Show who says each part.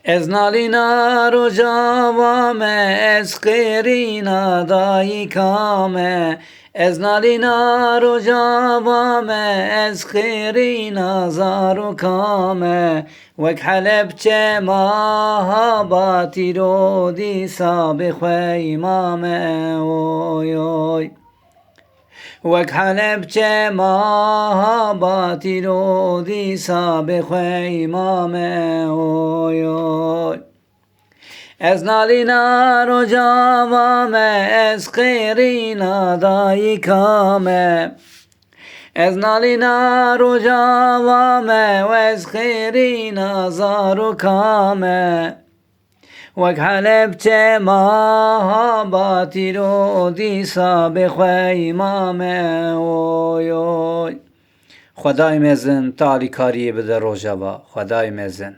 Speaker 1: Ez nalina rojava me, ez khirina dayika me. Ez nalina rojava me, ez khirina zaruka me. Vek halepçe mahabati rodisa bixweyma me. Oy oy. وک حلبچه ماهاباتی رو دیسا بخویمامه اوی اوی از نالینا رو جوامه از خیرینا دایکامه از نالینا رو جوامه و از خیرینا زاروکامه وک حلبچه ماهاباتی رو دیسا بخویمامه اوی اوی خدای مزن تالی کاری بده روژاوا خدای مزن